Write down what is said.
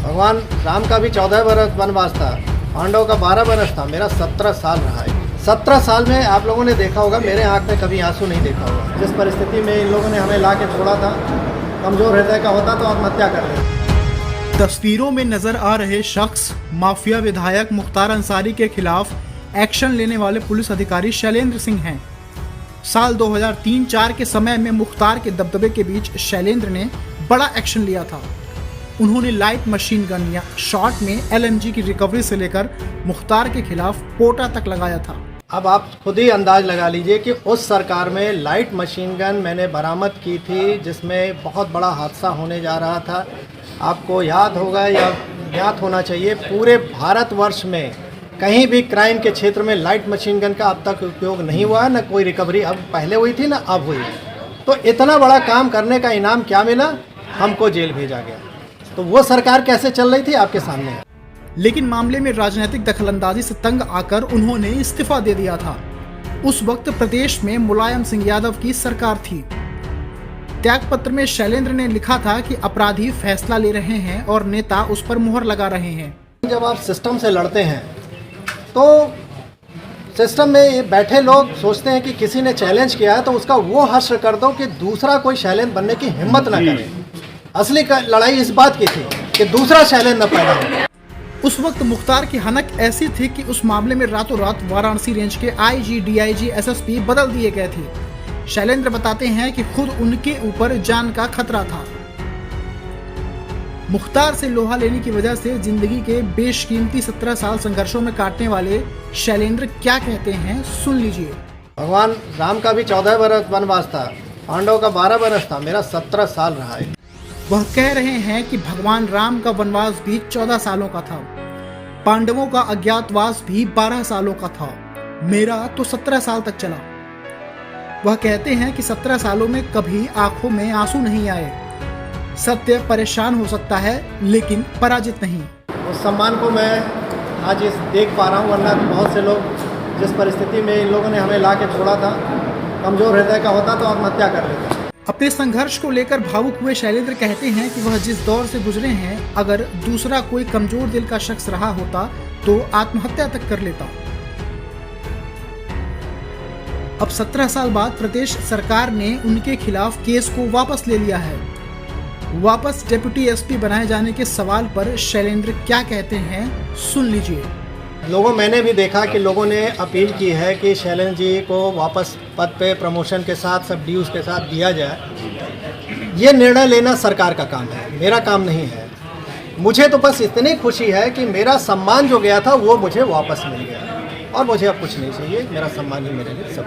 भगवान राम का भी 14 बरस वनवास था, पांडव का 12 बरस था, मेरा 17 साल रहा है। 17 साल में आप लोगों ने देखा होगा, मेरे आँख में कभी आंसू नहीं देखा होगा। जिस परिस्थिति में इन लोगों ने हमें ला के छोड़ा था, कमज़ोर हृदय का होता तो आत्महत्या कर लेते। तस्वीरों में नजर आ रहे शख्स माफिया विधायक मुख्तार अंसारी के खिलाफ एक्शन लेने वाले पुलिस अधिकारी शैलेंद्र सिंह हैं। साल 2003-04 के समय में मुख्तार के दबदबे के बीच शैलेंद्र ने बड़ा एक्शन लिया था। उन्होंने लाइट मशीन गन या शॉट में LMG की रिकवरी से लेकर मुख्तार के खिलाफ पोटा तक लगाया था। अब आप खुद ही अंदाज लगा लीजिए कि उस सरकार में लाइट मशीन गन मैंने बरामद की थी, जिसमें बहुत बड़ा हादसा होने जा रहा था। आपको याद होगा या ज्ञात होना चाहिए, पूरे भारतवर्ष में कहीं भी क्राइम के क्षेत्र में लाइट मशीन गन का अब तक उपयोग नहीं हुआ है, न कोई रिकवरी अब पहले हुई थी न अब हुई। तो इतना बड़ा काम करने का इनाम क्या मिला? हमको जेल भेजा गया। तो वो सरकार कैसे चल रही थी आपके सामने। लेकिन मामले में राजनीतिक दखलंदाजी से तंग आकर उन्होंने इस्तीफा दे दिया था। उस वक्त प्रदेश में मुलायम सिंह यादव की सरकार थी। त्यागपत्र में शैलेंद्र ने लिखा था कि अपराधी फैसला ले रहे हैं और नेता उस पर मुहर लगा रहे हैं। जब आप सिस्टम से लड़ते हैं तो सिस्टम में बैठे लोग सोचते हैं कि किसी ने चैलेंज किया है तो उसका वो हश्र कर दो कि दूसरा कोई शैलेंद्र बनने की हिम्मत ना करे। असली लड़ाई इस बात की थी कि दूसरा शैलेंद्र न पैदा हो। उस वक्त मुख्तार की हनक ऐसी थी कि उस मामले में रातों रात वाराणसी रेंज के IG, DIG, SSP बदल दिए गए थे। शैलेंद्र बताते हैं कि खुद उनके ऊपर जान का खतरा था। मुख्तार से लोहा लेने की वजह से जिंदगी के बेशकीमती 17 साल संघर्षों में काटने वाले शैलेंद्र क्या कहते हैं, सुन लीजिए। भगवान राम का भी 14 बरस वनवास था, पांडव का 12 बरस था, मेरा 17 साल रहा है। वह कह रहे हैं कि भगवान राम का वनवास भी 14 सालों का था, पांडवों का अज्ञातवास भी 12 सालों का था, मेरा तो 17 साल तक चला। वह कहते हैं कि 17 सालों में कभी आंखों में आंसू नहीं आए। सत्य परेशान हो सकता है लेकिन पराजित नहीं। उस सम्मान को मैं आज इस देख पा रहा हूँ, वरना बहुत से लोग जिस परिस्थिति में इन लोगों ने हमें ला के छोड़ा था, कमज़ोर हृदय का होता तो आत्महत्या कर लेता। अपने संघर्ष को लेकर भावुक हुए शैलेंद्र कहते हैं कि वह जिस दौर से गुजरे हैं, अगर दूसरा कोई कमजोर दिल का शख्स रहा होता तो आत्महत्या तक कर लेता। अब 17 साल बाद प्रदेश सरकार ने उनके खिलाफ केस को वापस ले लिया है। वापस डिप्टी SP बनाए जाने के सवाल पर शैलेंद्र क्या कहते हैं, सुन लीजिए। मैंने भी देखा कि लोगों ने अपील की है कि शैलेंद्र जी को वापस पद पे प्रमोशन के साथ सब ड्यूज के साथ दिया जाए। ये निर्णय लेना सरकार का काम है, मेरा काम नहीं है। मुझे तो बस इतनी खुशी है कि मेरा सम्मान जो गया था वो मुझे वापस मिल गया और मुझे अब कुछ नहीं चाहिए। मेरा सम्मान ही मेरे लिए सब।